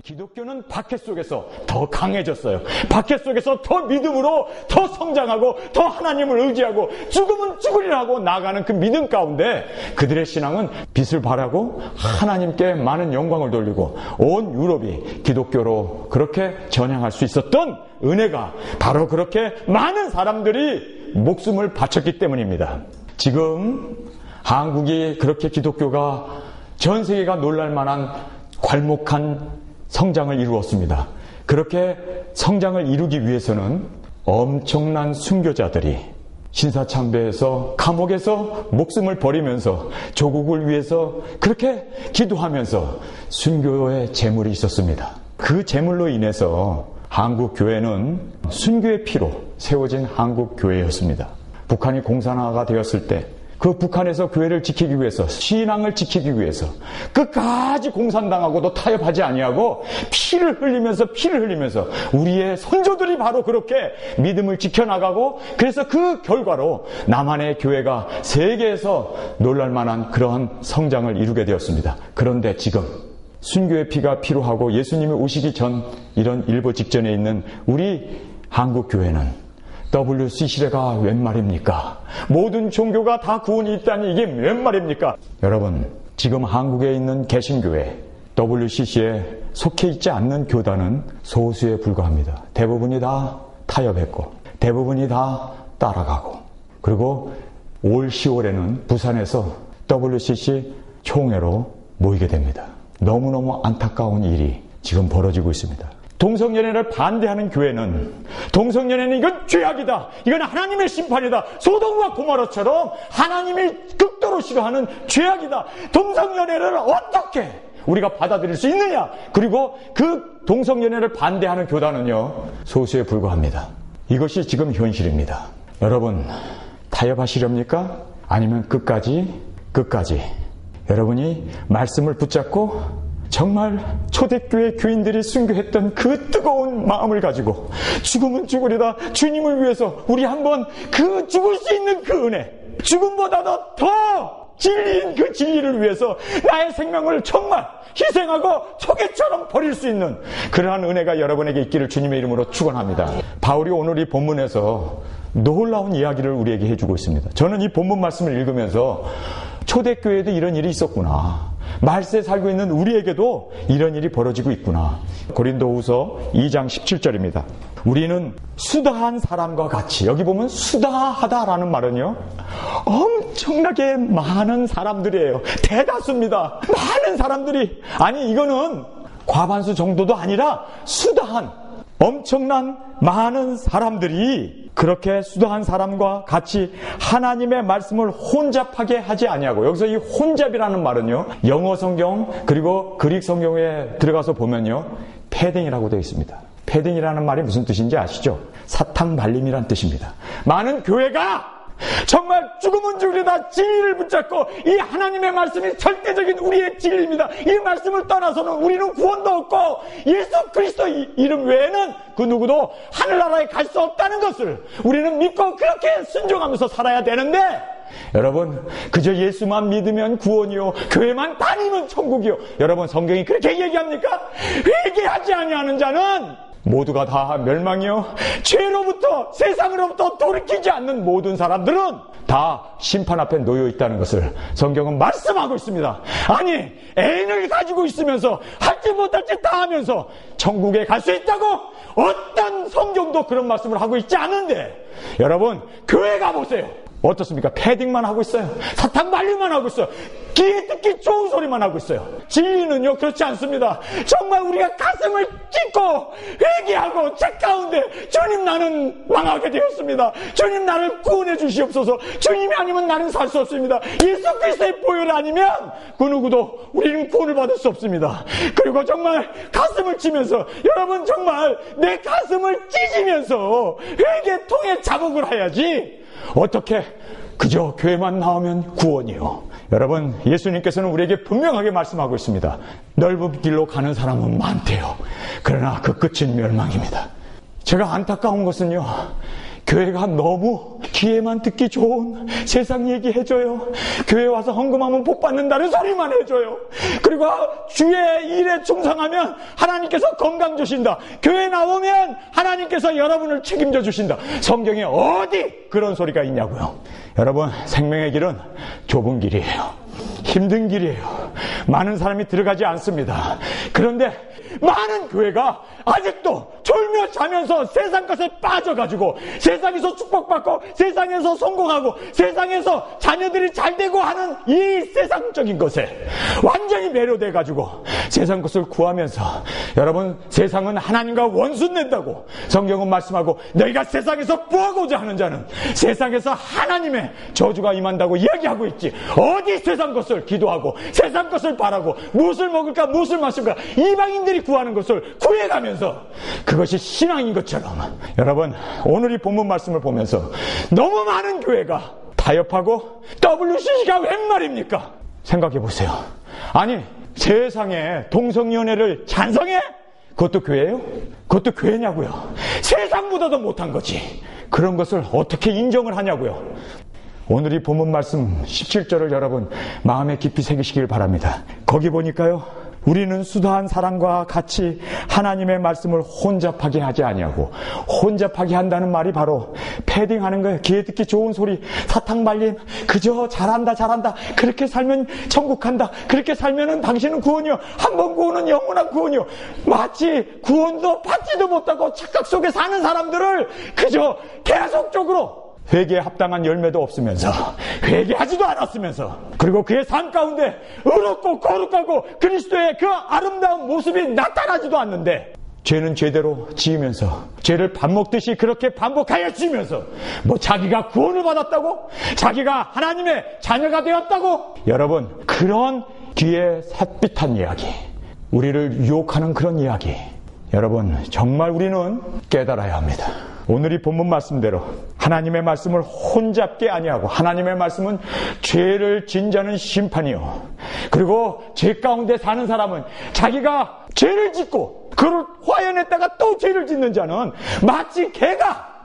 기독교는 박해 속에서 더 강해졌어요. 박해 속에서 더 믿음으로 더 성장하고 더 하나님을 의지하고 죽으면 죽으리라 하고 나아가는 그 믿음 가운데 그들의 신앙은 빛을 발하고 하나님께 많은 영광을 돌리고 온 유럽이 기독교로 그렇게 전향할 수 있었던 은혜가 바로 그렇게 많은 사람들이 목숨을 바쳤기 때문입니다. 지금 한국이 그렇게 기독교가 전 세계가 놀랄 만한 괄목한 성장을 이루었습니다. 그렇게 성장을 이루기 위해서는 엄청난 순교자들이 신사참배에서 감옥에서 목숨을 버리면서 조국을 위해서 그렇게 기도하면서 순교의 제물이 있었습니다. 그 제물로 인해서 한국 교회는 순교의 피로 세워진 한국 교회였습니다. 북한이 공산화가 되었을 때 그 북한에서 교회를 지키기 위해서 신앙을 지키기 위해서 끝까지 공산당하고도 타협하지 아니하고 피를 흘리면서 우리의 선조들이 바로 그렇게 믿음을 지켜나가고 그래서 그 결과로 남한의 교회가 세계에서 놀랄만한 그러한 성장을 이루게 되었습니다. 그런데 지금 순교의 피가 필요하고 예수님이 오시기 전 이런 일보 직전에 있는 우리 한국 교회는 WCC가 웬 말입니까? 모든 종교가 다 구원이 있다니 이게 웬 말입니까? 여러분, 지금 한국에 있는 개신교회 WCC에 속해 있지 않는 교단은 소수에 불과합니다. 대부분이 다 타협했고 대부분이 다 따라가고 그리고 올 10월에는 부산에서 WCC 총회로 모이게 됩니다. 너무너무 안타까운 일이 지금 벌어지고 있습니다. 동성연애를 반대하는 교회는 동성연애는 이건 죄악이다. 이건 하나님의 심판이다. 소돔과 고모라처럼 하나님이 극도로 싫어하는 죄악이다. 동성연애를 어떻게 우리가 받아들일 수 있느냐. 그리고 그 동성연애를 반대하는 교단은요 소수에 불과합니다. 이것이 지금 현실입니다. 여러분 타협하시렵니까? 아니면 끝까지 여러분이 말씀을 붙잡고 정말 초대교회 교인들이 순교했던 그 뜨거운 마음을 가지고 죽으면 죽으리다 주님을 위해서 우리 한번 그 죽을 수 있는 그 은혜 죽음보다도 더 진리인 그 진리를 위해서 나의 생명을 정말 희생하고 초계처럼 버릴 수 있는 그러한 은혜가 여러분에게 있기를 주님의 이름으로 축원합니다. 바울이 오늘 이 본문에서 놀라운 이야기를 우리에게 해주고 있습니다. 저는 이 본문 말씀을 읽으면서 초대교회에도 이런 일이 있었구나. 말세에 살고 있는 우리에게도 이런 일이 벌어지고 있구나. 고린도후서 2장 17절입니다. 우리는 수다한 사람과 같이, 여기 보면 수다하다라는 말은요 엄청나게 많은 사람들이에요. 대다수입니다. 많은 사람들이, 아니 이거는 과반수 정도도 아니라 수다한 엄청난 많은 사람들이 그렇게 수다한 사람과 같이 하나님의 말씀을 혼잡하게 하지 아니하고, 여기서 이 혼잡이라는 말은요 영어 성경 그리고 그릭 성경에 들어가서 보면요 패딩이라고 되어 있습니다. 패딩이라는 말이 무슨 뜻인지 아시죠? 사탕 발림이란 뜻입니다. 많은 교회가 정말 죽으면 죽으리다 진리를 붙잡고 이 하나님의 말씀이 절대적인 우리의 진리입니다. 이 말씀을 떠나서는 우리는 구원도 없고 예수 그리스도 이름 외에는 그 누구도 하늘나라에 갈 수 없다는 것을 우리는 믿고 그렇게 순종하면서 살아야 되는데, 여러분 그저 예수만 믿으면 구원이요 교회만 다니면 천국이요. 여러분 성경이 그렇게 얘기합니까? 회개하지 아니하는 자는 모두가 다 멸망이요 죄로부터 세상으로부터 돌이키지 않는 모든 사람들은 다 심판 앞에 놓여 있다는 것을 성경은 말씀하고 있습니다. 아니 애인을 가지고 있으면서 할지 못할 짓 다 하면서 천국에 갈 수 있다고 어떤 성경도 그런 말씀을 하고 있지 않은데, 여러분 교회 가보세요. 어떻습니까? 패딩만 하고 있어요. 사탕 발림만 하고 있어요. 귀에 듣기 좋은 소리만 하고 있어요. 진리는요 그렇지 않습니다. 정말 우리가 가슴을 찢고 회개하고 책 가운데 주님 나는 망하게 되었습니다. 주님 나를 구원해 주시옵소서. 주님이 아니면 나는 살 수 없습니다. 예수 그리스도의 보혈이 아니면 그 누구도 우리는 구원을 받을 수 없습니다. 그리고 정말 가슴을 치면서, 여러분 정말 내 가슴을 찢으면서 회개통에 자복을 해야지 어떻게 그저 교회만 나오면 구원이요. 여러분 예수님께서는 우리에게 분명하게 말씀하고 있습니다. 넓은 길로 가는 사람은 많대요. 그러나 그 끝은 멸망입니다. 제가 안타까운 것은요 교회가 너무 귀에만 듣기 좋은 세상 얘기해줘요. 교회 와서 헌금하면 복 받는다는 소리만 해줘요. 그리고 주의 일에 충성하면 하나님께서 건강 주신다. 교회 나오면 하나님께서 여러분을 책임져 주신다. 성경에 어디 그런 소리가 있냐고요. 여러분, 생명의 길은 좁은 길이에요. 힘든 길이에요. 많은 사람이 들어가지 않습니다. 그런데 많은 교회가 아직도 졸며 자면서 세상 것에 빠져가지고 세상에서 축복받고 세상에서 성공하고 세상에서 자녀들이 잘되고 하는 이 세상적인 것에 완전히 매료돼가지고 세상 것을 구하면서, 여러분, 세상은 하나님과 원수 낸다고 성경은 말씀하고, 너희가 세상에서 구하고자 하는 자는 세상에서 하나님의 저주가 임한다고 이야기하고 있지. 어디 세상 것을 기도하고 세상 것을 바라고 무엇을 먹을까 무엇을 마실까 이방인들이 구하는 것을 구해가면서 그것이 신앙인 것처럼, 여러분, 오늘 이 본문 말씀을 보면서 너무 많은 교회가 타협하고 WCC가 웬 말입니까? 생각해 보세요. 아니, 세상에 동성연애를 찬성해? 그것도 교회예요? 그것도 교회냐고요? 세상보다도 못한 거지. 그런 것을 어떻게 인정을 하냐고요? 오늘 이 본문 말씀 17절을 여러분 마음에 깊이 새기시길 바랍니다. 거기 보니까요, 우리는 수다한 사람과 같이 하나님의 말씀을 혼잡하게 하지 아니하고, 혼잡하게 한다는 말이 바로 패딩하는 거예요. 귀에 듣기 좋은 소리, 사탕 발림, 그저 잘한다 잘한다, 그렇게 살면 천국 간다, 그렇게 살면은 당신은 구원이요, 한번 구원은 영원한 구원이요. 마치 구원도 받지도 못하고 착각 속에 사는 사람들을 그저 계속적으로 회개에 합당한 열매도 없으면서, 회개하지도 않았으면서, 그리고 그의 삶 가운데 의롭고 거룩하고 그리스도의 그 아름다운 모습이 나타나지도 않는데, 죄는 죄대로 지으면서 죄를 밥 먹듯이 그렇게 반복하여 지으면서 뭐 자기가 구원을 받았다고, 자기가 하나님의 자녀가 되었다고. 여러분, 그런 귀에 삿빛한 이야기, 우리를 유혹하는 그런 이야기, 여러분, 정말 우리는 깨달아야 합니다. 오늘 이 본문 말씀대로 하나님의 말씀을 혼잡게 아니하고, 하나님의 말씀은 죄를 진자는 심판이요, 그리고 죄 가운데 사는 사람은 자기가 죄를 짓고 그를 화해냈다가 또 죄를 짓는 자는 마치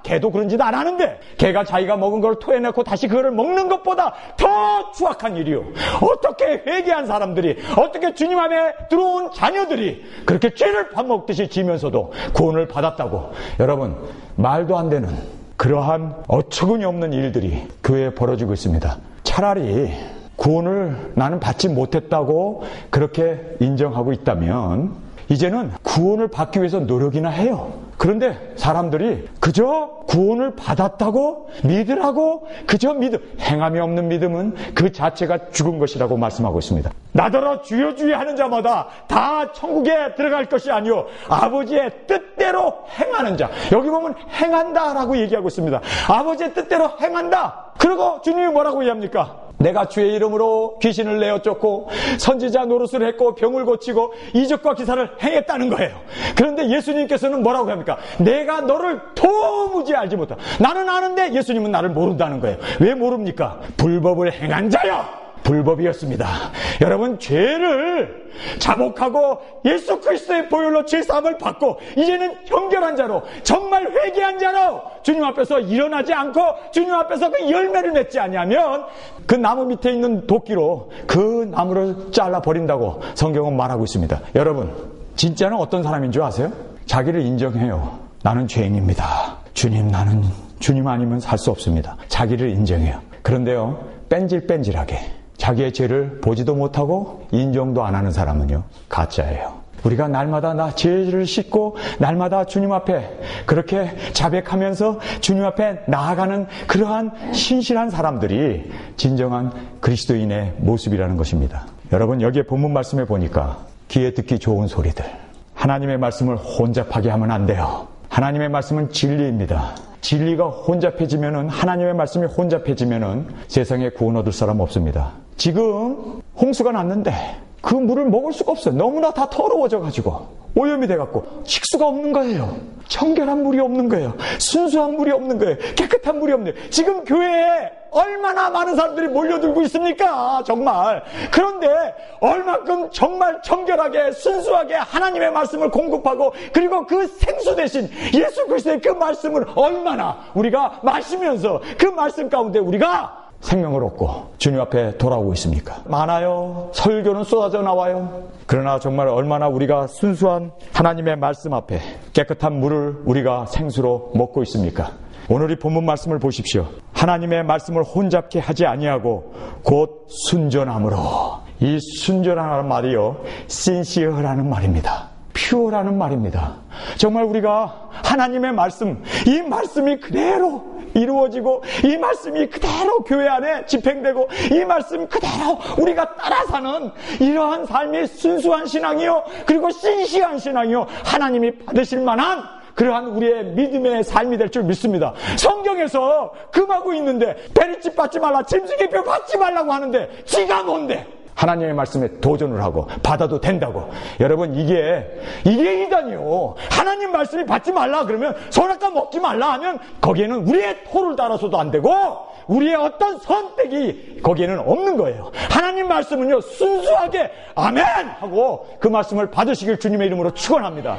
개도 그런 짓 안 하는데, 개가 자기가 먹은 걸 토해내고 다시 그거를 먹는 것보다 더 추악한 일이요. 어떻게 회개한 사람들이, 어떻게 주님 앞에 들어온 자녀들이 그렇게 죄를 밥 먹듯이 지면서도 구원을 받았다고. 여러분, 말도 안 되는 그러한 어처구니 없는 일들이 교회에 벌어지고 있습니다. 차라리 구원을 나는 받지 못했다고 그렇게 인정하고 있다면 이제는 구원을 받기 위해서 노력이나 해요. 그런데 사람들이 그저 구원을 받았다고 믿으라고, 그저 행함이 없는 믿음은 그 자체가 죽은 것이라고 말씀하고 있습니다. 나더러 주여 주여 하는 자마다 다 천국에 들어갈 것이 아니요 아버지의 뜻대로 행하는 자. 여기 보면 행한다라고 얘기하고 있습니다. 아버지의 뜻대로 행한다. 그리고 주님이 뭐라고 얘기합니까? 내가 주의 이름으로 귀신을 내어 쫓고 선지자 노릇을 했고 병을 고치고 이적과 기사를 행했다는 거예요. 그런데 예수님께서는 뭐라고 합니까? 내가 너를 도무지 알지 못하. 나는 아는데 예수님은 나를 모른다는 거예요. 왜 모릅니까? 불법을 행한 자요. 불법이었습니다. 여러분, 죄를 자복하고 예수 그리스도의 보혈로 죄사함을 받고 이제는 정결한 자로, 정말 회개한 자로 주님 앞에서 일어나지 않고 주님 앞에서 그 열매를 맺지 아니하면 그 나무 밑에 있는 도끼로 그 나무를 잘라버린다고 성경은 말하고 있습니다. 여러분, 진짜는 어떤 사람인 줄 아세요? 자기를 인정해요. 나는 죄인입니다. 주님, 나는 주님 아니면 살 수 없습니다. 자기를 인정해요. 그런데요, 뺀질뺀질하게 자기의 죄를 보지도 못하고 인정도 안 하는 사람은요, 가짜예요. 우리가 날마다 나 죄를 씻고 날마다 주님 앞에 그렇게 자백하면서 주님 앞에 나아가는 그러한 신실한 사람들이 진정한 그리스도인의 모습이라는 것입니다. 여러분, 여기에 본문 말씀에 보니까 귀에 듣기 좋은 소리들, 하나님의 말씀을 혼잡하게 하면 안 돼요. 하나님의 말씀은 진리입니다. 진리가 혼잡해지면은, 하나님의 말씀이 혼잡해지면은 세상에 구원 얻을 사람 없습니다. 지금 홍수가 났는데 그 물을 먹을 수가 없어요. 너무나 다 더러워져 가지고 오염이 돼갖고 식수가 없는 거예요. 청결한 물이 없는 거예요. 순수한 물이 없는 거예요. 깨끗한 물이 없는 거예요. 지금 교회에 얼마나 많은 사람들이 몰려들고 있습니까? 정말. 그런데 얼마큼 정말 청결하게 순수하게 하나님의 말씀을 공급하고 그리고 그 생수 대신 예수 그리스도의 그 말씀을 얼마나 우리가 마시면서 그 말씀 가운데 우리가 생명을 얻고 주님 앞에 돌아오고 있습니까? 많아요. 설교는 쏟아져 나와요. 그러나 정말 얼마나 우리가 순수한 하나님의 말씀 앞에 깨끗한 물을 우리가 생수로 먹고 있습니까? 오늘 이 본문 말씀을 보십시오. 하나님의 말씀을 혼잡케 하지 아니하고 곧 순전함으로. 이 순전하라는 말이요, 신시어라는 말입니다. 퓨어라는 말입니다. 정말 우리가 하나님의 말씀, 이 말씀이 그대로 이루어지고 이 말씀이 그대로 교회 안에 집행되고 이 말씀 그대로 우리가 따라 사는 이러한 삶이 순수한 신앙이요, 그리고 신시한 신앙이요, 하나님이 받으실 만한 그러한 우리의 믿음의 삶이 될 줄 믿습니다. 성경에서 금하고 있는데 베리집 받지 말라, 짐승의표 받지 말라고 하는데 지가 뭔데? 하나님의 말씀에 도전을 하고 받아도 된다고. 여러분, 이게 이단이요. 하나님 말씀이 받지 말라 그러면, 선악과 먹지 말라 하면 거기에는 우리의 토를 달아서도 안 되고 우리의 어떤 선택이 거기에는 없는 거예요. 하나님 말씀은요, 순수하게 아멘 하고 그 말씀을 받으시길 주님의 이름으로 축원합니다.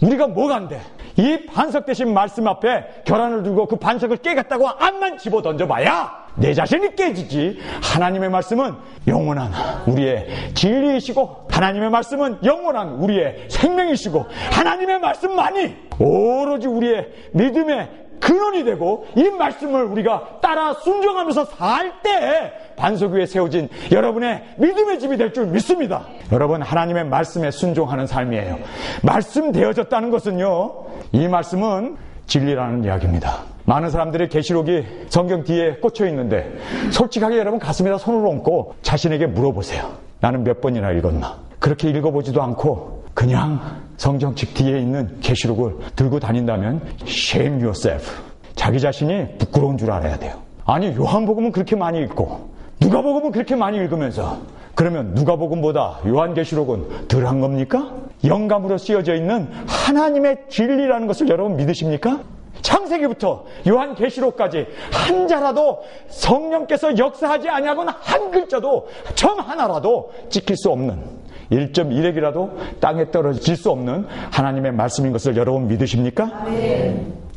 우리가 뭐가 안 돼? 이 반석 대신 말씀 앞에 결안을 들고 그 반석을 깨겠다고 암만 집어 던져봐야 내 자신이 깨지지. 하나님의 말씀은 영원한 우리의 진리이시고 하나님의 말씀은 영원한 우리의 생명이시고 하나님의 말씀만이 오로지 우리의 믿음의 근원이 되고 이 말씀을 우리가 따라 순종하면서 살 때 반석 위에 세워진 여러분의 믿음의 집이 될 줄 믿습니다. 여러분, 하나님의 말씀에 순종하는 삶이에요. 말씀되어졌다는 것은요, 이 말씀은 진리라는 이야기입니다. 많은 사람들이 계시록이 성경 뒤에 꽂혀 있는데 솔직하게 여러분 가슴에다 손을 얹고 자신에게 물어보세요. 나는 몇 번이나 읽었나? 그렇게 읽어보지도 않고 그냥 성경책 뒤에 있는 계시록을 들고 다닌다면 shame yourself. 자기 자신이 부끄러운 줄 알아야 돼요. 아니, 요한복음은 그렇게 많이 읽고 누가복음은 그렇게 많이 읽으면서 그러면 누가복음보다 요한계시록은 덜한 겁니까? 영감으로 쓰여져 있는 하나님의 진리라는 것을 여러분 믿으십니까? 창세기부터 요한계시록까지 한 자라도 성령께서 역사하지 아니하고는 한 글자도 점 하나라도 찍힐 수 없는 1.1핵이라도 땅에 떨어질 수 없는 하나님의 말씀인 것을 여러분 믿으십니까?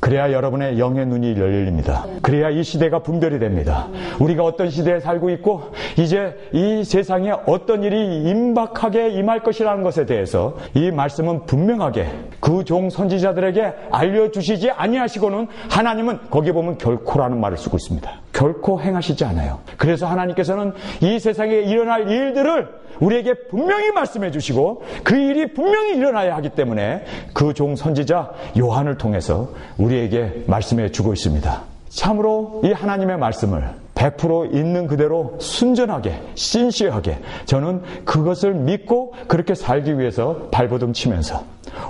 그래야 여러분의 영의 눈이 열립니다. 그래야 이 시대가 분별이 됩니다. 우리가 어떤 시대에 살고 있고 이제 이 세상에 어떤 일이 임박하게 임할 것이라는 것에 대해서 이 말씀은 분명하게 그 종 선지자들에게 알려주시지 아니하시고는 하나님은 거기에 보면 결코라는 말을 쓰고 있습니다. 결코 행하시지 않아요. 그래서 하나님께서는 이 세상에 일어날 일들을 우리에게 분명히 말씀해 주시고 그 일이 분명히 일어나야 하기 때문에 그 종 선지자 요한을 통해서 우리에게 말씀해 주고 있습니다. 참으로 이 하나님의 말씀을 100% 있는 그대로 순전하게, 신시하게 저는 그것을 믿고 그렇게 살기 위해서 발버둥 치면서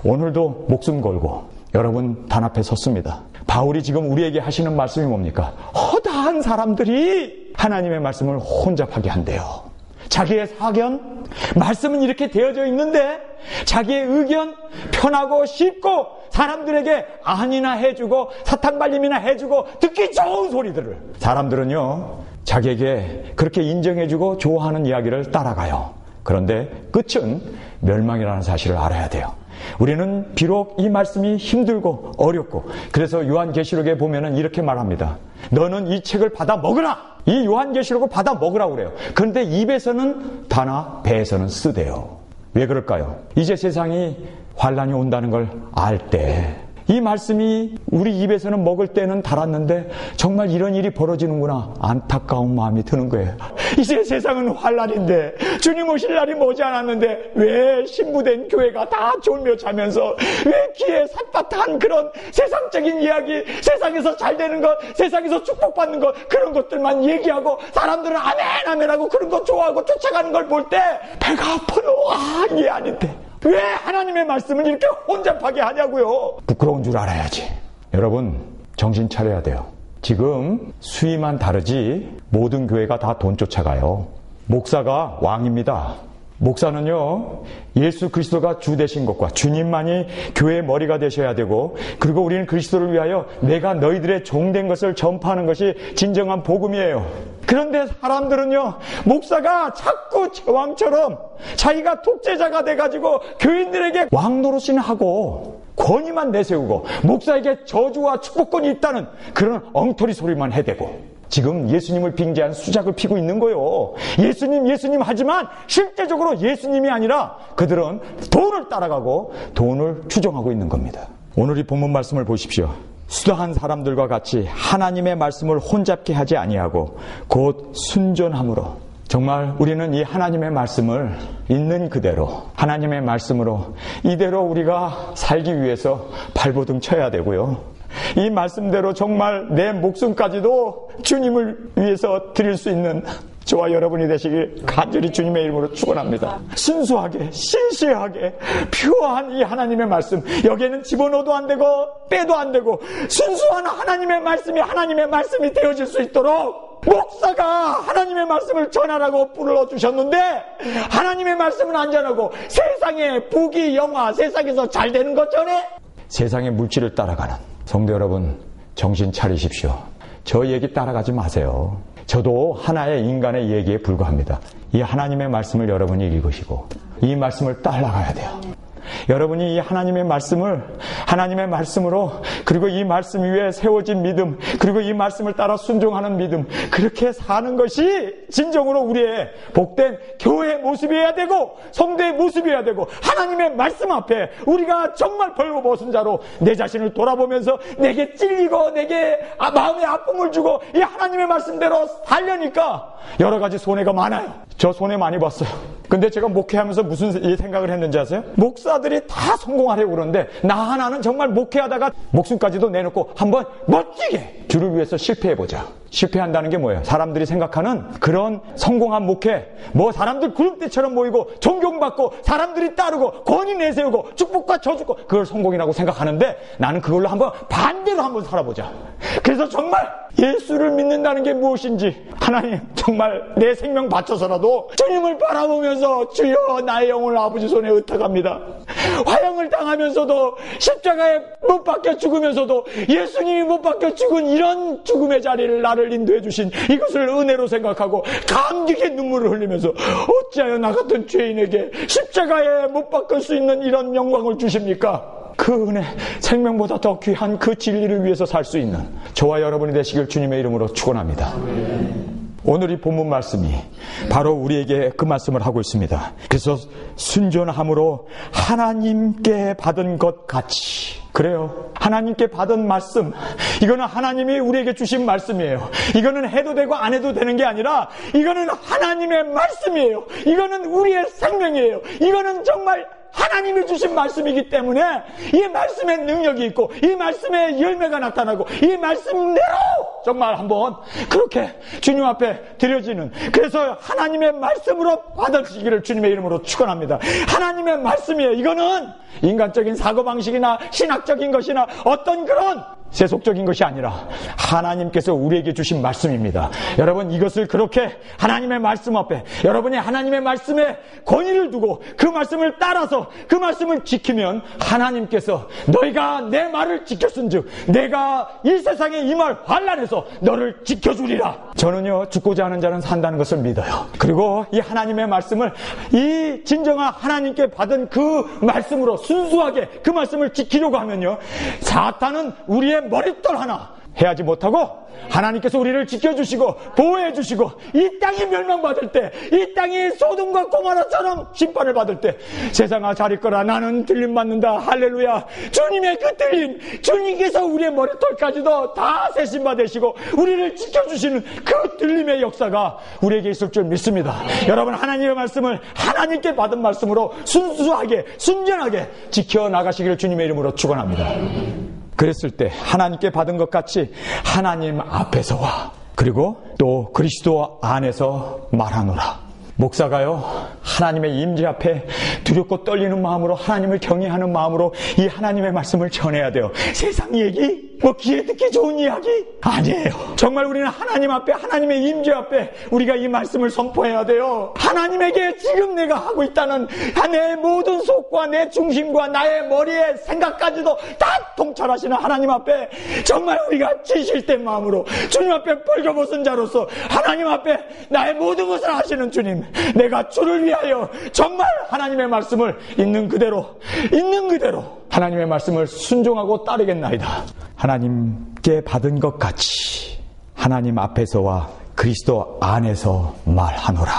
오늘도 목숨 걸고 여러분 단합해 섰습니다. 바울이 지금 우리에게 하시는 말씀이 뭡니까? 허다한 사람들이 하나님의 말씀을 혼잡하게 한대요. 자기의 사견, 말씀은 이렇게 되어져 있는데 자기의 의견, 편하고 쉽고 사람들에게 아니나 해주고 사탕발림이나 해주고 듣기 좋은 소리들을 사람들은요, 자기에게 그렇게 인정해주고 좋아하는 이야기를 따라가요. 그런데 끝은 멸망이라는 사실을 알아야 돼요. 우리는 비록 이 말씀이 힘들고 어렵고 그래서 요한계시록에 보면은 이렇게 말합니다. 너는 이 책을 받아 먹으라. 이 요한계시록을 받아 먹으라고 그래요. 그런데 입에서는 다나 배에서는 쓰대요. 왜 그럴까요? 이제 세상이 환란이 온다는 걸 알 때 이 말씀이 우리 입에서는 먹을 때는 달았는데 정말 이런 일이 벌어지는구나 안타까운 마음이 드는 거예요. 이제 세상은 환란인데 주님 오실 날이 머지않았는데 왜 신부된 교회가 다 졸며 자면서 왜 귀에 삿밭한 그런 세상적인 이야기, 세상에서 잘 되는 것, 세상에서 축복받는 것, 그런 것들만 얘기하고 사람들은 아멘 아멘하고 그런 거 좋아하고 쫓아가는 걸 볼 때 배가 아파요. 아, 이게 아닌데 왜 하나님의 말씀을 이렇게 혼잡하게 하냐고요. 부끄러운 줄 알아야지. 여러분 정신 차려야 돼요. 지금 수위만 다르지 모든 교회가 다 돈 쫓아가요. 목사가 왕입니다. 목사는요, 예수 그리스도가 주 되신 것과 주님만이 교회의 머리가 되셔야 되고, 그리고 우리는 그리스도를 위하여 내가 너희들의 종된 것을 전파하는 것이 진정한 복음이에요. 그런데 사람들은요, 목사가 자꾸 제왕처럼 자기가 독재자가 돼가지고 교인들에게 왕 노릇이나 하고 권위만 내세우고 목사에게 저주와 축복권이 있다는 그런 엉터리 소리만 해대고, 지금 예수님을 빙자한 수작을 피고 있는 거예요. 예수님 하지만 실제적으로 예수님이 아니라 그들은 돈을 따라가고 돈을 추종하고 있는 겁니다. 오늘 이 본문 말씀을 보십시오. 수다한 사람들과 같이 하나님의 말씀을 혼잡게 하지 아니하고 곧 순전함으로, 정말 우리는 이 하나님의 말씀을 있는 그대로 하나님의 말씀으로 이대로 우리가 살기 위해서 발버둥 쳐야 되고요. 이 말씀대로 정말 내 목숨까지도 주님을 위해서 드릴 수 있는 저와 여러분이 되시길 간절히 주님의 이름으로 축원합니다. 순수하게, 신실하게, 퓨어한 이 하나님의 말씀, 여기에는 집어넣어도 안 되고 빼도 안 되고 순수한 하나님의 말씀이 되어질 수 있도록 목사가 하나님의 말씀을 전하라고 불러주셨는데, 하나님의 말씀은 안 전하고 세상의 부귀 영화, 세상에서 잘 되는 것 전에 세상의 물질을 따라가는 성도 여러분, 정신 차리십시오. 저 얘기 따라가지 마세요. 저도 하나의 인간의 얘기에 불과합니다. 이 하나님의 말씀을 여러분이 읽으시고 이 말씀을 따라가야 돼요. 여러분이 이 하나님의 말씀을 하나님의 말씀으로, 그리고 이 말씀 위에 세워진 믿음, 그리고 이 말씀을 따라 순종하는 믿음, 그렇게 사는 것이 진정으로 우리의 복된 교회의 모습이어야 되고 성도의 모습이어야 되고, 하나님의 말씀 앞에 우리가 정말 벌거벗은 자로 내 자신을 돌아보면서 내게 찔리고 내게 마음의 아픔을 주고 이 하나님의 말씀대로 살려니까 여러 가지 손해가 많아요. 저 손해 많이 봤어요. 근데 제가 목회하면서 무슨 생각을 했는지 아세요? 목사들이 다 성공하려고 그러는데 나 하나는 정말 목회하다가 목숨까지도 내놓고 한번 멋지게 주를 위해서 실패해보자. 실패한다는 게 뭐예요? 사람들이 생각하는 그런 성공한 목회, 뭐 사람들 구름대처럼 모이고 존경받고 사람들이 따르고 권위 내세우고 축복과 저주고, 그걸 성공이라고 생각하는데 나는 그걸로 한번 반대로 한번 살아보자. 그래서 정말 예수를 믿는다는 게 무엇인지, 하나님 정말 내 생명 바쳐서라도 주님을 바라보면서 주여 나의 영혼을 아버지 손에 의탁합니다. 화형을 당하면서도 십자가에 못 박혀 죽으면서도 예수님이 못 박혀 죽은 이런 죽음의 자리를 나를 인도해 주신 이것을 은혜로 생각하고 감격의 눈물을 흘리면서 어찌하여 나 같은 죄인에게 십자가에 못 박힐 수 있는 이런 영광을 주십니까? 그 은혜, 생명보다 더 귀한 그 진리를 위해서 살 수 있는 저와 여러분이 되시길 주님의 이름으로 축원합니다. 오늘 이 본문 말씀이 바로 우리에게 그 말씀을 하고 있습니다. 그래서 순전함으로 하나님께 받은 것 같이, 그래요, 하나님께 받은 말씀, 이거는 하나님이 우리에게 주신 말씀이에요. 이거는 해도 되고 안 해도 되는 게 아니라 이거는 하나님의 말씀이에요. 이거는 우리의 생명이에요. 이거는 정말 하나님이 주신 말씀이기 때문에 이 말씀에 능력이 있고 이 말씀에 열매가 나타나고 이 말씀대로 정말 한번 그렇게 주님 앞에 드려지는, 그래서 하나님의 말씀으로 받으시기를 주님의 이름으로 축원합니다. 하나님의 말씀이에요. 이거는 인간적인 사고방식이나 신학적인 것이나 어떤 그런 세속적인 것이 아니라 하나님께서 우리에게 주신 말씀입니다. 여러분, 이것을 그렇게 하나님의 말씀 앞에 여러분이 하나님의 말씀에 권위를 두고 그 말씀을 따라서 그 말씀을 지키면 하나님께서 너희가 내 말을 지켰은즉 내가 이 세상에 임할 환난에서 너를 지켜주리라. 저는요, 죽고자 하는 자는 산다는 것을 믿어요. 그리고 이 하나님의 말씀을 이 진정한 하나님께 받은 그 말씀으로 순수하게 그 말씀을 지키려고 하면요, 사탄은 우리의 머릿돌 하나 해하지 못하고 하나님께서 우리를 지켜주시고 보호해주시고 이 땅이 멸망받을 때, 이 땅이 소돔과 고모라처럼 심판을 받을 때 세상아 잘 있거라 나는 들림받는다 할렐루야. 주님의 그 들림, 주님께서 우리의 머리털까지도 다 세심받으시고 우리를 지켜주시는 그 들림의 역사가 우리에게 있을 줄 믿습니다. 여러분, 하나님의 말씀을 하나님께 받은 말씀으로 순수하게 순전하게 지켜나가시기를 주님의 이름으로 축원합니다. 그랬을 때 하나님께 받은 것 같이 하나님 앞에서와 그리고 또 그리스도 안에서 말하노라. 목사가요, 하나님의 임재 앞에 두렵고 떨리는 마음으로 하나님을 경외하는 마음으로 이 하나님의 말씀을 전해야 돼요. 세상 얘기, 뭐 귀에 듣기 좋은 이야기? 아니에요. 정말 우리는 하나님 앞에, 하나님의 임재 앞에 우리가 이 말씀을 선포해야 돼요. 하나님에게 지금 내가 하고 있다는 내 모든 속과 내 중심과 나의 머리의 생각까지도 다 통찰하시는 하나님 앞에 정말 우리가 지실된 마음으로 주님 앞에 벌거벗은 자로서 하나님 앞에 나의 모든 것을 하시는 주님, 내가 주를 위하여 정말 하나님의 말씀을 있는 그대로 하나님의 말씀을 순종하고 따르겠나이다. 하나님께 받은 것 같이 하나님 앞에서와 그리스도 안에서 말하노라.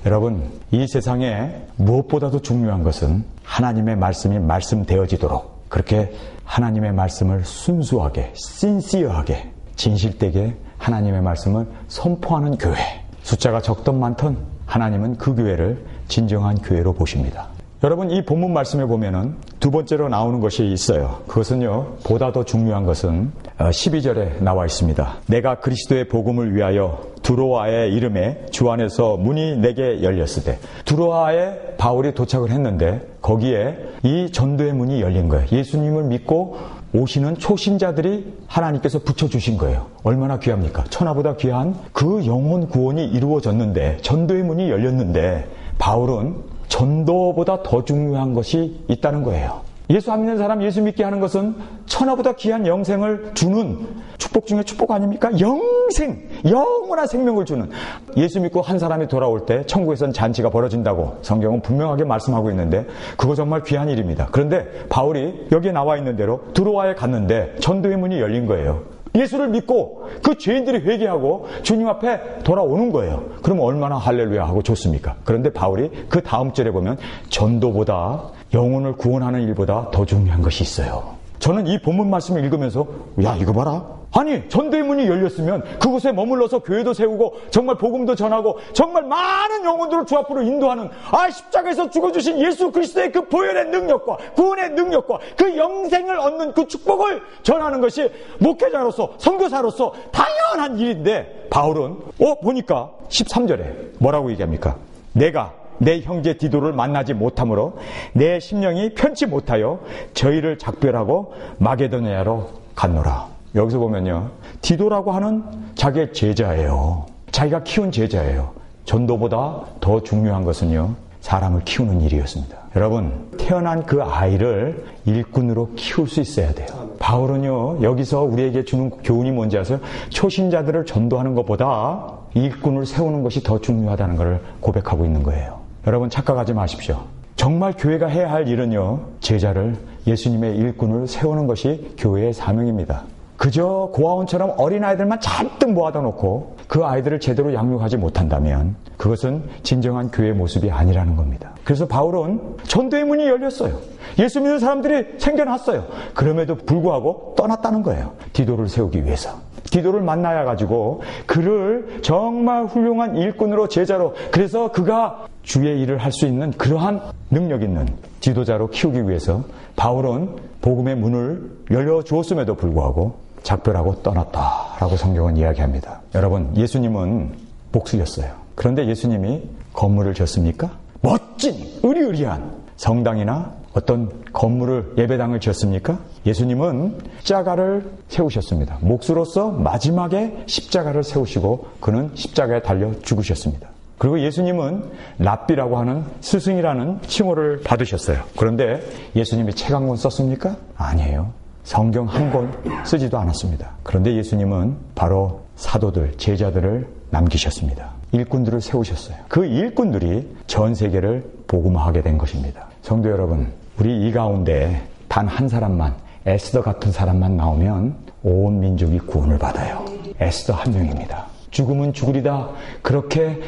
여러분, 이 세상에 무엇보다도 중요한 것은 하나님의 말씀이 말씀되어지도록 그렇게 하나님의 말씀을 순수하게, 신시어하게, 진실되게 하나님의 말씀을 선포하는 교회. 숫자가 적든 많든 하나님은 그 교회를 진정한 교회로 보십니다. 여러분, 이 본문 말씀에 보면은 두 번째로 나오는 것이 있어요. 그것은요, 보다 더 중요한 것은 12절에 나와 있습니다. 내가 그리스도의 복음을 위하여 두로아의 이름에 주 안에서 문이 내게 열렸으되, 두로아에 바울이 도착을 했는데 거기에 이 전도의 문이 열린 거예요. 예수님을 믿고 오시는 초신자들이 하나님께서 붙여주신 거예요. 얼마나 귀합니까? 천하보다 귀한 그 영혼 구원이 이루어졌는데, 전도의 문이 열렸는데 바울은 전도보다 더 중요한 것이 있다는 거예요. 예수 안 믿는 사람 예수 믿게 하는 것은 천하보다 귀한 영생을 주는 축복 중에 축복 아닙니까? 영생, 영원한 생명을 주는. 예수 믿고 한 사람이 돌아올 때 천국에선 잔치가 벌어진다고 성경은 분명하게 말씀하고 있는데 그거 정말 귀한 일입니다. 그런데 바울이 여기에 나와 있는 대로 두로아에 갔는데 전도의 문이 열린 거예요. 예수를 믿고 그 죄인들이 회개하고 주님 앞에 돌아오는 거예요. 그러면 얼마나 할렐루야 하고 좋습니까? 그런데 바울이 그 다음 절에 보면 전도보다, 영혼을 구원하는 일보다 더 중요한 것이 있어요. 저는 이 본문 말씀을 읽으면서 야, 이거 봐라. 아니, 전도의 문이 열렸으면 그곳에 머물러서 교회도 세우고 정말 복음도 전하고 정말 많은 영혼들을 주 앞으로 인도하는, 십자가에서 죽어주신 예수 그리스도의 그 보혈의 능력과 구원의 능력과 그 영생을 얻는 그 축복을 전하는 것이 목회자로서, 선교사로서 당연한 일인데, 바울은 보니까 13절에 뭐라고 얘기합니까? 내가 내 형제 디도를 만나지 못함으로 내 심령이 편치 못하여 저희를 작별하고 마게도냐로 갔노라. 여기서 보면요, 디도라고 하는 자기의 제자예요. 자기가 키운 제자예요. 전도보다 더 중요한 것은요, 사람을 키우는 일이었습니다. 여러분, 태어난 그 아이를 일꾼으로 키울 수 있어야 돼요. 바울은요, 여기서 우리에게 주는 교훈이 뭔지 아세요? 초신자들을 전도하는 것보다 일꾼을 세우는 것이 더 중요하다는 것을 고백하고 있는 거예요. 여러분, 착각하지 마십시오. 정말 교회가 해야 할 일은요, 제자를, 예수님의 일꾼을 세우는 것이 교회의 사명입니다. 그저 고아원처럼 어린아이들만 잔뜩 모아다 놓고 그 아이들을 제대로 양육하지 못한다면 그것은 진정한 교회의 모습이 아니라는 겁니다. 그래서 바울은 전도의 문이 열렸어요. 예수 믿는 사람들이 생겨났어요. 그럼에도 불구하고 떠났다는 거예요. 디도를 세우기 위해서. 디도를 만나야 가지고 그를 정말 훌륭한 일꾼으로, 제자로, 그래서 그가 주의 일을 할 수 있는 그러한 능력 있는 지도자로 키우기 위해서 바울은 복음의 문을 열려주었음에도 불구하고 작별하고 떠났다라고 성경은 이야기합니다. 여러분, 예수님은 목수였어요. 그런데 예수님이 건물을 지었습니까? 멋진 의리의리한 성당이나 어떤 건물을, 예배당을 지었습니까? 예수님은 십자가를 세우셨습니다. 목수로서 마지막에 십자가를 세우시고 그는 십자가에 달려 죽으셨습니다. 그리고 예수님은 랍비라고 하는 스승이라는 칭호를 받으셨어요. 그런데 예수님이 책 한 권 썼습니까? 아니에요. 성경 한 권 쓰지도 않았습니다. 그런데 예수님은 바로 사도들, 제자들을 남기셨습니다. 일꾼들을 세우셨어요. 그 일꾼들이 전 세계를 복음화하게 된 것입니다. 성도 여러분, 우리 이 가운데 단 한 사람만, 에스더 같은 사람만 나오면 온 민족이 구원을 받아요. 에스더 한 명입니다. 죽으면 죽으리다, 그렇게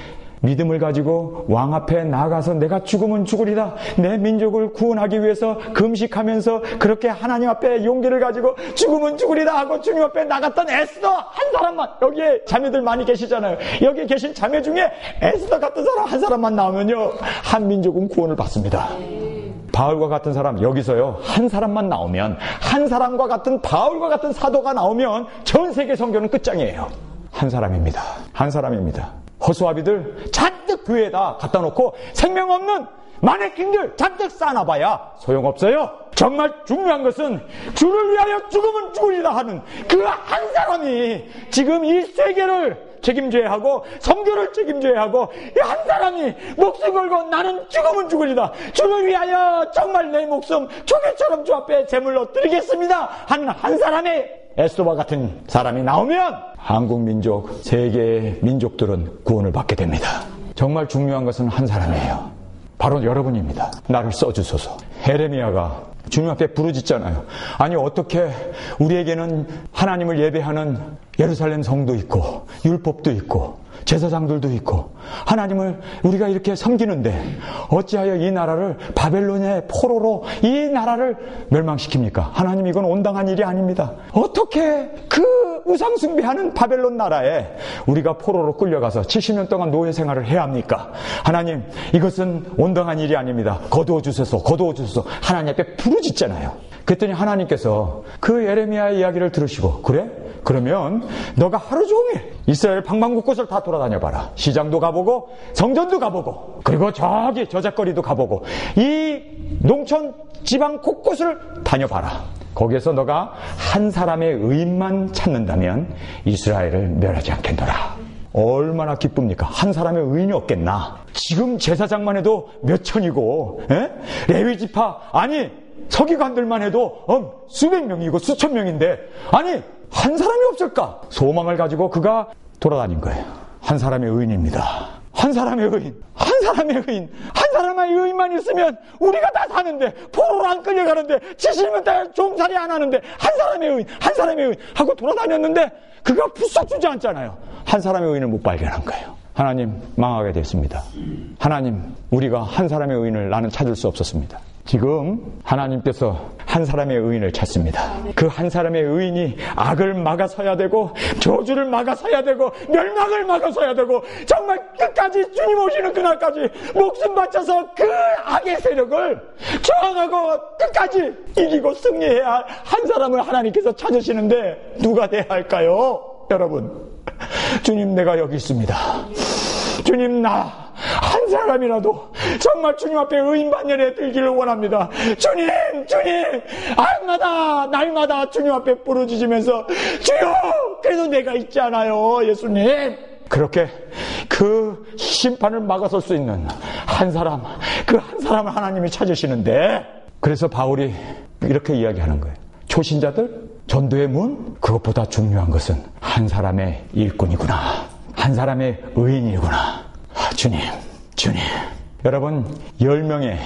믿음을 가지고 왕 앞에 나가서 내가 죽으면 죽으리다, 내 민족을 구원하기 위해서 금식하면서 그렇게 하나님 앞에 용기를 가지고 죽으면 죽으리다 하고 주님 앞에 나갔던 에스더 한 사람만, 여기에 자매들 많이 계시잖아요. 여기 계신 자매 중에 에스더 같은 사람 한 사람만 나오면요, 한 민족은 구원을 받습니다. 바울과 같은 사람, 여기서요, 한 사람만 나오면, 한 사람과 같은 바울과 같은 사도가 나오면 전 세계 선교는 끝장이에요. 한 사람입니다. 한 사람입니다. 허수아비들 잔뜩 교회에다 갖다 놓고 생명 없는 마네킹들 잔뜩 쌓아놔봐야 소용없어요. 정말 중요한 것은 주를 위하여 죽으면 죽으리라 하는 그 한 사람이 지금 이 세계를 책임져야 하고 선교를 책임져야 하고 이 한 사람이 목숨 걸고 나는 죽으면 죽으리다, 주를 위하여 정말 내 목숨 조개처럼 주 앞에 제물로 드리겠습니다 하는 한 사람의 에스더와 같은 사람이 나오면 한국 민족, 세계의 민족들은 구원을 받게 됩니다. 정말 중요한 것은 한 사람이에요. 바로 여러분입니다. 나를 써주소서. 에레미야가 주님 앞에 부르짖잖아요. 아니 어떻게 우리에게는 하나님을 예배하는 예루살렘 성도 있고 율법도 있고 제사장들도 있고 하나님을 우리가 이렇게 섬기는데 어찌하여 이 나라를 바벨론의 포로로 이 나라를 멸망시킵니까? 하나님, 이건 온당한 일이 아닙니다. 어떻게 그 우상 숭배하는 바벨론 나라에 우리가 포로로 끌려가서 70년 동안 노예 생활을 해야 합니까? 하나님, 이것은 온당한 일이 아닙니다. 거두어 주소서, 거두어 주소서. 하나님 앞에 부르짖잖아요. 그랬더니 하나님께서 그 예레미야의 이야기를 들으시고, 그래? 그러면 너가 하루 종일 이스라엘 방방곳곳을 다 돌아다녀봐라. 시장도 가보고 성전도 가보고 그리고 저기 저잣거리도 가보고 이 농촌 지방 곳곳을 다녀봐라. 거기에서 너가 한 사람의 의인만 찾는다면 이스라엘을 멸하지 않겠노라. 얼마나 기쁩니까? 한 사람의 의인이 없겠나? 지금 제사장만 해도 몇 천이고, 레위지파, 아니 서기관들만 해도 수백 명이고 수천 명인데, 아니 한 사람이 없을까? 소망을 가지고 그가 돌아다닌 거예요. 한 사람의 의인입니다. 한 사람의 의인, 한 사람의 의인, 한 사람의 의인만 있으면 우리가 다 사는데, 포로로 안 끌려가는데, 70년 동안 종살이 안 하는데, 한 사람의 의인, 한 사람의 의인 하고 돌아다녔는데 그가 부쩍 주지 않잖아요. 한 사람의 의인을 못 발견한 거예요. 하나님, 망하게 됐습니다. 하나님, 우리가 한 사람의 의인을 나는 찾을 수 없었습니다. 지금 하나님께서 한 사람의 의인을 찾습니다. 그 한 사람의 의인이 악을 막아서야 되고 저주를 막아서야 되고 멸망을 막아서야 되고 정말 끝까지 주님 오시는 그날까지 목숨 바쳐서 그 악의 세력을 저항하고 끝까지 이기고 승리해야 할 한 사람을 하나님께서 찾으시는데 누가 돼야 할까요? 여러분, 주님, 내가 여기 있습니다. 주님, 나 한 사람이라도 정말 주님 앞에 의인반열에 들기를 원합니다. 주님, 날마다 주님 앞에 부르짖으면서 주여, 그래도 내가 있잖아요, 예수님. 그렇게 그 심판을 막아설 수 있는 한 사람, 그 한 사람을 하나님이 찾으시는데, 그래서 바울이 이렇게 이야기하는 거예요. 초신자들, 전도의 문, 그것보다 중요한 것은 한 사람의 일꾼이구나, 한 사람의 의인이구나. 주님. 여러분, 10명의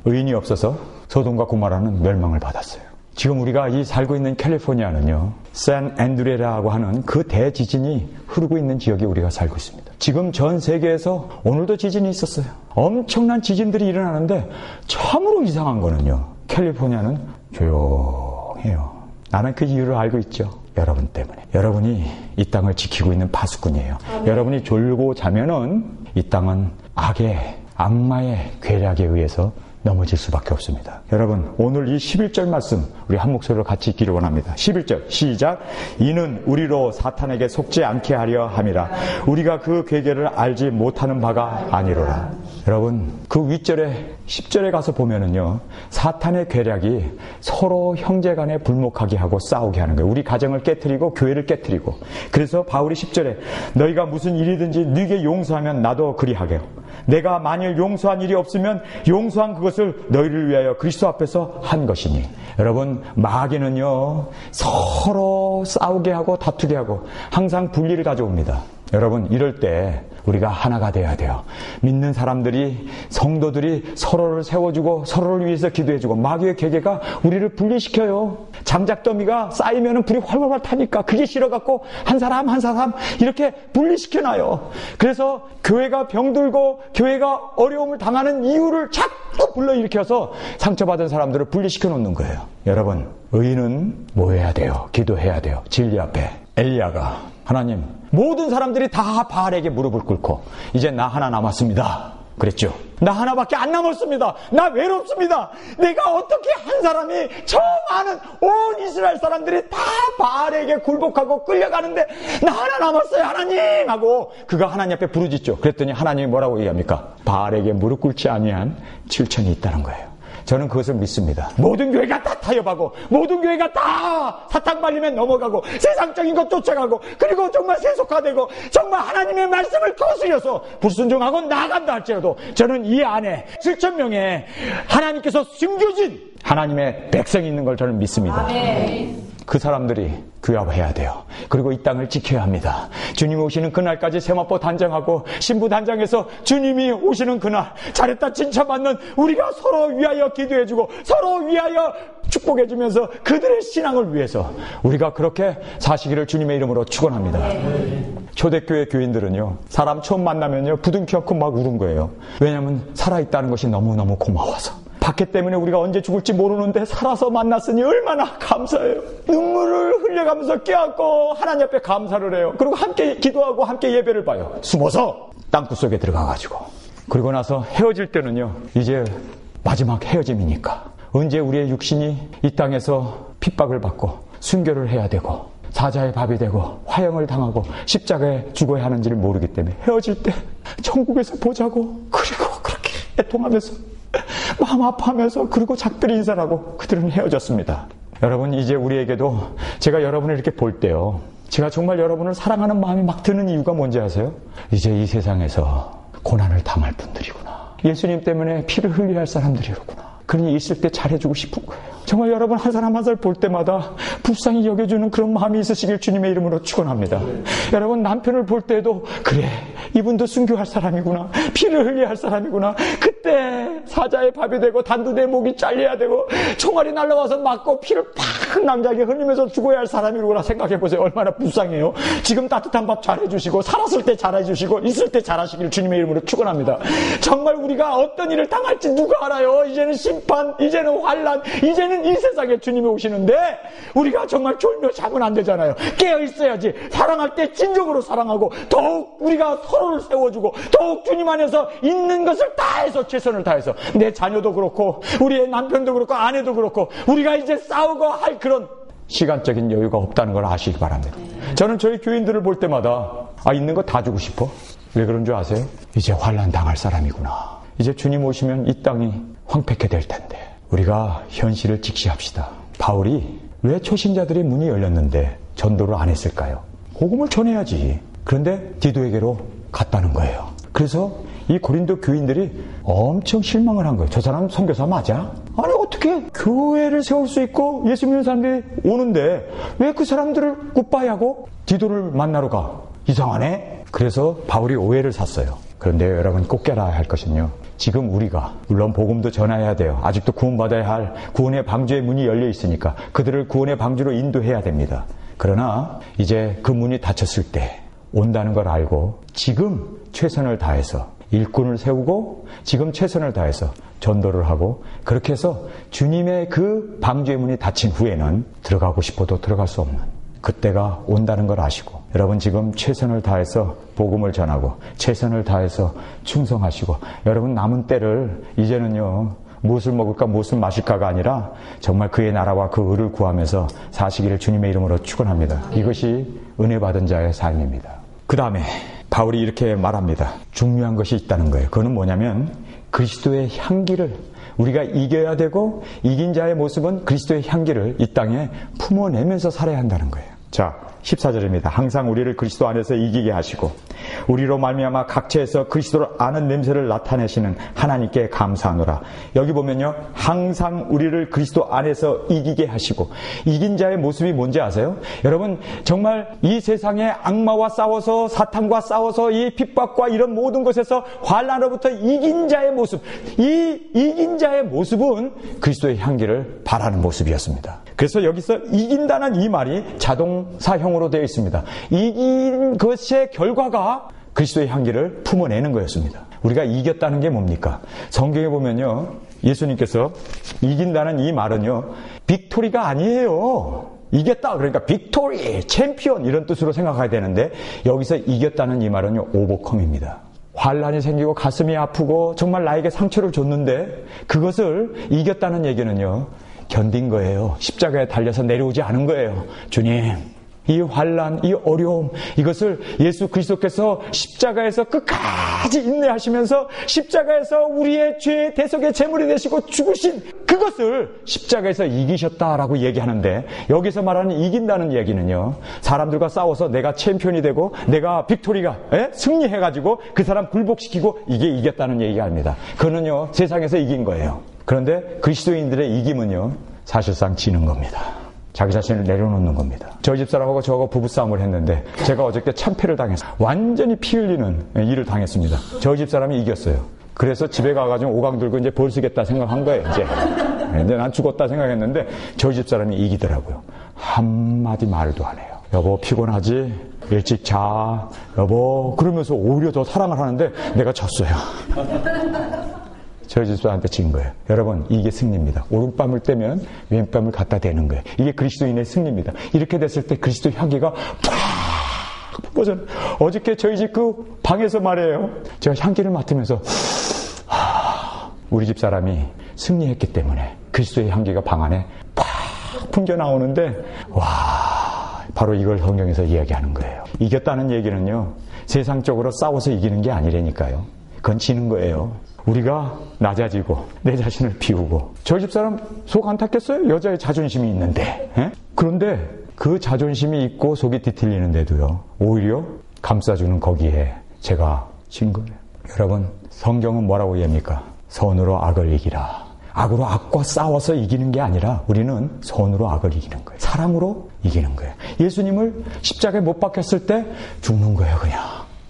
의인이 없어서 소돔과 고모라는 멸망을 받았어요. 지금 우리가 이 살고 있는 캘리포니아는요, 샌 앤드레라고 하는 그 대지진이 흐르고 있는 지역에 우리가 살고 있습니다. 지금 전 세계에서 오늘도 지진이 있었어요. 엄청난 지진들이 일어나는데 참으로 이상한 거는요, 캘리포니아는 조용해요. 나는 그 이유를 알고 있죠. 여러분 때문에. 여러분이 이 땅을 지키고 있는 파수꾼이에요. 여러분이 졸고 자면은 이 땅은 악의, 악마의 괴략에 의해서 넘어질 수밖에 없습니다. 여러분, 오늘 이 11절 말씀 우리 한 목소리로 같이 읽기를 원합니다. 11절 시작. 이는 우리로 사탄에게 속지 않게 하려 함이라. 우리가 그 괴계를 알지 못하는 바가 아니로라. 여러분, 그 윗절에 10절에 가서 보면은요, 사탄의 괴략이 서로 형제간에 불목하게 하고 싸우게 하는 거예요. 우리 가정을 깨트리고 교회를 깨트리고. 그래서 바울이 10절에 너희가 무슨 일이든지 네게 용서하면 나도 그리하게. 내가 만일 용서한 일이 없으면 용서한 그것을 너희를 위하여 그리스도 앞에서 한 것이니. 여러분, 마귀는요, 서로 싸우게 하고 다투게 하고 항상 분리를 가져옵니다. 여러분, 이럴 때 우리가 하나가 돼야 돼요. 믿는 사람들이, 성도들이 서로를 세워주고 서로를 위해서 기도해주고. 마귀의 계계가 우리를 분리시켜요. 장작더미가 쌓이면 불이 활활 타니까 그게 싫어갖고 한 사람 이렇게 분리시켜놔요. 그래서 교회가 병들고 교회가 어려움을 당하는 이유를 자꾸 불러일으켜서 상처받은 사람들을 분리시켜 놓는 거예요. 여러분, 의인은 뭐 해야 돼요? 기도해야 돼요. 진리 앞에. 엘리야가, 하나님, 모든 사람들이 다 바알에게 무릎을 꿇고 이제 나 하나 남았습니다. 그랬죠. 나 하나밖에 안 남았습니다. 나 외롭습니다. 내가 어떻게 한 사람이 저 많은 온 이스라엘 사람들이 다 바알에게 굴복하고 끌려가는데 나 하나 남았어요 하나님 하고 그가 하나님 앞에 부르짖죠. 그랬더니 하나님이 뭐라고 얘기합니까? 바알에게 무릎 꿇지 아니한 7천이 있다는 거예요. 저는 그것을 믿습니다. 모든 교회가 다 타협하고 모든 교회가 다 사탕 발리면 넘어가고 세상적인 것 쫓아가고 그리고 정말 세속화되고 정말 하나님의 말씀을 거스려서 불순종하고 나간다 할지라도 저는 이 안에 7천 명의 하나님께서 숨겨진 하나님의 백성이 있는 걸 저는 믿습니다. 아멘. 그 사람들이 귀합해야 돼요. 그리고 이 땅을 지켜야 합니다. 주님이 오시는 그날까지 세마포 단장하고 신부 단장에서 주님이 오시는 그날 잘했다 칭찬받는 우리가 서로 위하여 기도해주고 서로 위하여 축복해주면서 그들의 신앙을 위해서 우리가 그렇게 사시기를 주님의 이름으로 축원합니다. 초대교회 교인들은요 사람 처음 만나면요 부둥켜 안고 막 우는 거예요. 왜냐하면 살아있다는 것이 너무너무 고마워서. 박해 때문에 우리가 언제 죽을지 모르는데 살아서 만났으니 얼마나 감사해요. 눈물을 흘려가면서 껴안고 하나님 앞에 감사를 해요. 그리고 함께 기도하고 함께 예배를 봐요. 숨어서 땅굴 속에 들어가가지고. 그리고 나서 헤어질 때는요 이제 마지막 헤어짐이니까 언제 우리의 육신이 이 땅에서 핍박을 받고 순교를 해야 되고 사자의 밥이 되고 화형을 당하고 십자가에 죽어야 하는지를 모르기 때문에 헤어질 때 천국에서 보자고 그리고 그렇게 애통하면서 마음 아파하면서 그리고 작별이 인사를 하고 그들은 헤어졌습니다. 여러분 이제 우리에게도 제가 여러분을 이렇게 볼 때요 제가 정말 여러분을 사랑하는 마음이 막 드는 이유가 뭔지 아세요? 이제 이 세상에서 고난을 당할 분들이구나. 예수님 때문에 피를 흘려야 할 사람들이로구나. 그러니 있을 때 잘해주고 싶은 거예요. 정말 여러분 한 사람 한 사람 볼 때마다 불쌍히 여겨주는 그런 마음이 있으시길 주님의 이름으로 축원합니다. 여러분 남편을 볼 때도 그래 이분도 순교할 사람이구나. 피를 흘려야 할 사람이구나. 그때 사자의 밥이 되고 단두대의 목이 잘려야 되고 총알이 날라와서 맞고 피를 팍 낭자하게 흘리면서 죽어야 할 사람이구나 생각해보세요. 얼마나 불쌍해요. 지금 따뜻한 밥 잘해주시고 살았을 때 잘해주시고 있을 때 잘하시길 주님의 이름으로 축원합니다. 정말 우리가 어떤 일을 당할지 누가 알아요. 이제는 심판, 이제는 환난, 이제는 이 세상에 주님이 오시는데 우리가 정말 졸며 자면 안 되잖아요. 깨어 있어야지. 사랑할 때 진정으로 사랑하고 더욱 우리가 서로를 세워주고 더욱 주님 안에서 있는 것을 다해서 최선을 다해서 내 자녀도 그렇고 우리의 남편도 그렇고 아내도 그렇고 우리가 이제 싸우고 할 그런 시간적인 여유가 없다는 걸 아시기 바랍니다. 저는 저희 교인들을 볼 때마다 있는 거 다 주고 싶어. 왜 그런 줄 아세요? 이제 환난 당할 사람이구나. 이제 주님 오시면 이 땅이 황폐케 될 텐데 우리가 현실을 직시합시다. 바울이 왜 초신자들의 문이 열렸는데 전도를 안 했을까요? 복음을 전해야지. 그런데 디도에게로 갔다는 거예요. 그래서 이 고린도 교인들이 엄청 실망을 한 거예요. 저 사람 선교사 맞아? 아니 어떻게 교회를 세울 수 있고 예수 믿는 사람들이 오는데 왜 그 사람들을 굿바이 하고 디도를 만나러 가? 이상하네? 그래서 바울이 오해를 샀어요. 그런데 여러분 꼭 깨달아야 할 것은요. 지금 우리가 물론 복음도 전해야 돼요. 아직도 구원받아야 할 구원의 방주의 문이 열려 있으니까 그들을 구원의 방주로 인도해야 됩니다. 그러나 이제 그 문이 닫혔을 때 온다는 걸 알고 지금 최선을 다해서 일꾼을 세우고 지금 최선을 다해서 전도를 하고 그렇게 해서 주님의 그 방주의 문이 닫힌 후에는 들어가고 싶어도 들어갈 수 없는 그때가 온다는 걸 아시고 여러분 지금 최선을 다해서 복음을 전하고 최선을 다해서 충성하시고 여러분 남은 때를 이제는요 무엇을 먹을까 무엇을 마실까가 아니라 정말 그의 나라와 그 의를 구하면서 사시기를 주님의 이름으로 축원합니다. 이것이 은혜 받은 자의 삶입니다. 그 다음에 바울이 이렇게 말합니다. 중요한 것이 있다는 거예요. 그거는 뭐냐면 그리스도의 향기를 우리가 이겨야 되고 이긴 자의 모습은 그리스도의 향기를 이 땅에 품어내면서 살아야 한다는 거예요. 자, 14절입니다. 항상 우리를 그리스도 안에서 이기게 하시고 우리로 말미암아 각처에서 그리스도를 아는 냄새를 나타내시는 하나님께 감사하노라. 여기 보면요. 항상 우리를 그리스도 안에서 이기게 하시고 이긴 자의 모습이 뭔지 아세요? 여러분 정말 이 세상의 악마와 싸워서 사탄과 싸워서 이 핍박과 이런 모든 것에서 환난으로부터 이긴 자의 모습 이 이긴 자의 모습은 그리스도의 향기를 바라는 모습이었습니다. 그래서 여기서 이긴다는 이 말이 자동사형으로 되어 있습니다. 이긴 것의 결과가 그리스도의 향기를 품어내는 거였습니다. 우리가 이겼다는 게 뭡니까? 성경에 보면요. 예수님께서 이긴다는 이 말은요. 빅토리가 아니에요. 이겼다 그러니까 빅토리, 챔피언 이런 뜻으로 생각해야 되는데 여기서 이겼다는 이 말은요. 오버컴입니다. 환란이 생기고 가슴이 아프고 정말 나에게 상처를 줬는데 그것을 이겼다는 얘기는요, 견딘 거예요. 십자가에 달려서 내려오지 않은 거예요. 주님, 이 환란, 이 어려움, 이것을 예수 그리스도께서 십자가에서 끝까지 인내하시면서 십자가에서 우리의 죄 대속의 제물이 되시고 죽으신 그것을 십자가에서 이기셨다라고 얘기하는데, 여기서 말하는 이긴다는 얘기는요, 사람들과 싸워서 내가 챔피언이 되고 내가 빅토리가 승리해가지고 그 사람 굴복시키고 이게 이겼다는 얘기가 아닙니다. 그거는요, 세상에서 이긴 거예요. 그런데 그리스도인들의 이김은요, 사실상 지는 겁니다. 자기 자신을 내려놓는 겁니다. 저희 집사람하고 저하고 부부싸움을 했는데 제가 어저께 참패를 당했어요. 완전히 피 흘리는 일을 당했습니다. 저희 집사람이 이겼어요. 그래서 집에 가가지고 오강 들고 이제 벌 쓰겠다 생각한 거예요. 이제 난 죽었다 생각했는데 저희 집사람이 이기더라고요. 한마디 말도 안 해요. 여보 피곤하지? 일찍 자. 여보. 그러면서 오히려 더 사랑을 하는데 내가 졌어요. 저희 집사한테 진 거예요. 여러분, 이게 승리입니다. 오른뺨을 떼면 왼뺨을 갖다 대는 거예요. 이게 그리스도인의 승리입니다. 이렇게 됐을 때 그리스도 향기가 팍 퍼져. 어저께 저희 집 그 방에서 말이에요, 제가 향기를 맡으면서 우리 집 사람이 승리했기 때문에 그리스도의 향기가 방 안에 팍 풍겨 나오는데, 와, 바로 이걸 성경에서 이야기하는 거예요. 이겼다는 얘기는요, 세상적으로 싸워서 이기는 게 아니라니까요. 그건 지는 거예요. 우리가 낮아지고 내 자신을 비우고. 저희 집사람 속 안 탔겠어요? 여자의 자존심이 있는데. 그런데 그 자존심이 있고 속이 뒤틀리는데도요, 오히려 감싸주는 거기에 제가 진 거예요. 여러분, 성경은 뭐라고 얘기합니까? 선으로 악을 이기라. 악으로 악과 싸워서 이기는 게 아니라 우리는 선으로 악을 이기는 거예요. 사랑으로 이기는 거예요. 예수님을 십자가에 못 박혔을 때 죽는 거예요. 그냥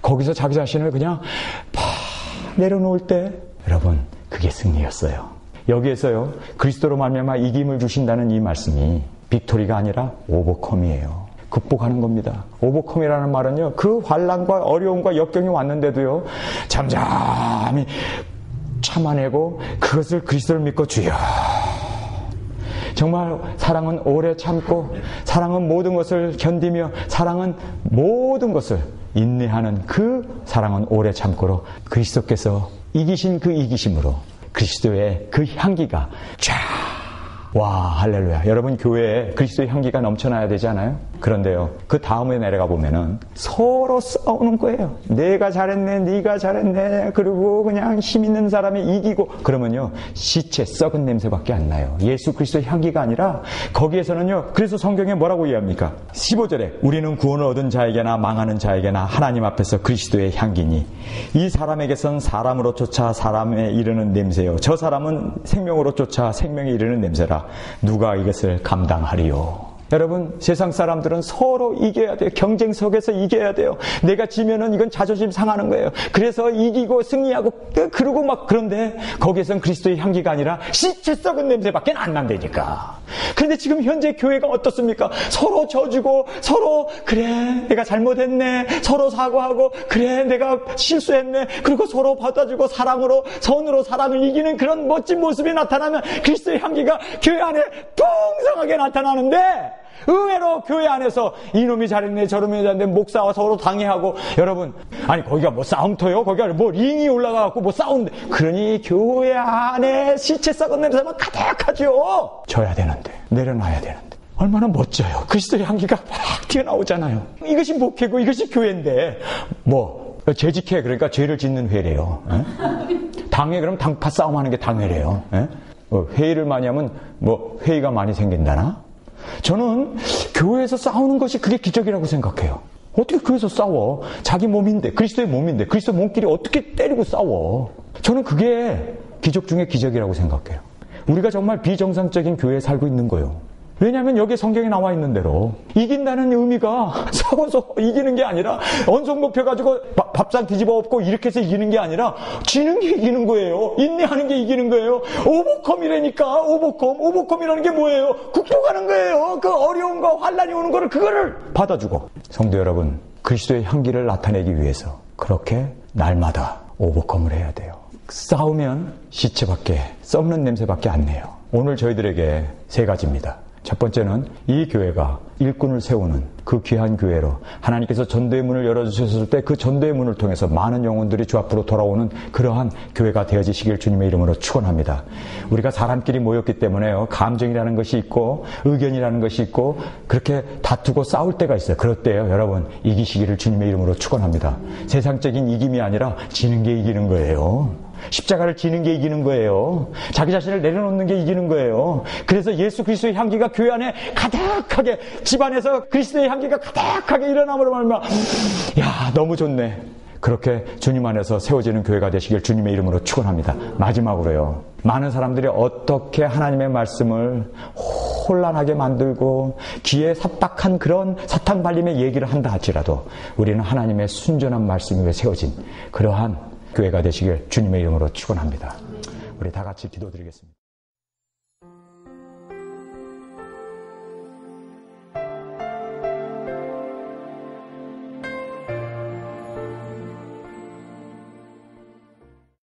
거기서 자기 자신을 그냥 내려놓을 때, 여러분, 그게 승리였어요. 여기에서요, 그리스도로 말미암아 이김을 주신다는 이 말씀이 빅토리가 아니라 오버컴이에요. 극복하는 겁니다. 오버컴이라는 말은요, 그 환난과 어려움과 역경이 왔는데도요, 잠잠히 참아내고 그것을 그리스도를 믿고 주여. 정말 사랑은 오래 참고, 사랑은 모든 것을 견디며, 사랑은 모든 것을 인내하는 그 사랑은 오래 참고로 그리스도께서 이기신 그 이기심으로 그리스도의 그 향기가 쫙, 와, 할렐루야. 여러분, 교회에 그리스도의 향기가 넘쳐나야 되지 않아요? 그런데요, 그 다음에 내려가 보면은 서로 싸우는 거예요. 내가 잘했네, 네가 잘했네. 그리고 그냥 힘 있는 사람이 이기고. 그러면요, 시체, 썩은 냄새밖에 안 나요. 예수 그리스도의 향기가 아니라 거기에서는요, 그래서 성경에 뭐라고 이해합니까? 15절에 우리는 구원을 얻은 자에게나 망하는 자에게나 하나님 앞에서 그리스도의 향기니 이 사람에게선 사람으로 쫓아 사람에 이르는 냄새요, 저 사람은 생명으로 쫓아 생명에 이르는 냄새라. 누가 이것을 감당하리요? 여러분, 세상 사람들은 서로 이겨야 돼요. 경쟁 속에서 이겨야 돼요. 내가 지면은 이건 자존심 상하는 거예요. 그래서 이기고 승리하고 그러고 막. 그런데 거기에선 그리스도의 향기가 아니라 시체 썩은 냄새밖에 안 난다니까. 그런데 지금 현재 교회가 어떻습니까? 서로 져주고, 서로 그래 내가 잘못했네, 서로 사과하고, 그래 내가 실수했네, 그리고 서로 받아주고 사랑으로, 선으로 사랑을 이기는 그런 멋진 모습이 나타나면 그리스도의 향기가 교회 안에 풍성하게 나타나는데, 의외로 교회 안에서 이놈이 잘했네 저놈이 잘했네 목사와 서로 당해하고. 여러분, 아니 거기가 뭐 싸움터요? 거기가 뭐 링이 올라가갖고 뭐 싸운데. 그러니 교회 안에 시체 썩은 냄새만 가득하죠. 져야 되는데, 내려놔야 되는데 얼마나 멋져요. 그리스도의 향기가 막 튀어나오잖아요. 이것이 목회고 이것이 교회인데 뭐 죄직회, 그러니까 죄를 짓는 회래요. 당회, 그럼 당파 싸움하는 게 당회래요. 회의를 많이 하면 뭐 회의가 많이 생긴다나? 저는 교회에서 싸우는 것이 그게 기적이라고 생각해요. 어떻게 교회에서 싸워? 자기 몸인데, 그리스도의 몸인데 그리스도 몸끼리 어떻게 때리고 싸워? 저는 그게 기적 중에 기적이라고 생각해요. 우리가 정말 비정상적인 교회에 살고 있는 거예요. 왜냐하면 여기에 성경에 나와 있는 대로 이긴다는 의미가 싸워서 이기는 게 아니라 언성 높여가지고 밥상 뒤집어 엎고 이렇게 해서 이기는 게 아니라 지는 게 이기는 거예요. 인내하는 게 이기는 거예요. 오버컴이라니까. 오버컴이라는 게 뭐예요? 극복하는 거예요. 그 어려움과 환난이 오는 거를, 그거를 받아주고. 성도 여러분, 그리스도의 향기를 나타내기 위해서 그렇게 날마다 오버컴을 해야 돼요. 싸우면 시체밖에, 썩는 냄새밖에 안 내요. 오늘 저희들에게 세 가지입니다. 첫 번째는 이 교회가 일꾼을 세우는 그 귀한 교회로 하나님께서 전도의 문을 열어주셨을 때 그 전도의 문을 통해서 많은 영혼들이 주 앞으로 돌아오는 그러한 교회가 되어지시길 주님의 이름으로 축원합니다. 우리가 사람끼리 모였기 때문에요. 감정이라는 것이 있고 의견이라는 것이 있고 그렇게 다투고 싸울 때가 있어요. 그럴 때요, 여러분 이기시기를 주님의 이름으로 축원합니다. 세상적인 이김이 아니라 지는 게 이기는 거예요. 십자가를 지는 게 이기는 거예요. 자기 자신을 내려놓는 게 이기는 거예요. 그래서 예수 그리스도의 향기가 교회 안에 가득하게, 집안에서 그리스도의 향기가 가득하게 일어남으로 말미암아 야, 너무 좋네. 그렇게 주님 안에서 세워지는 교회가 되시길 주님의 이름으로 축원합니다. 마지막으로요, 많은 사람들이 어떻게 하나님의 말씀을 혼란하게 만들고 귀에 삽박한 그런 사탕 발림의 얘기를 한다 할지라도 우리는 하나님의 순전한 말씀 위에 세워진 그러한 교회가 되시길 주님의 이름으로 축원합니다. 우리 다 같이 기도드리겠습니다.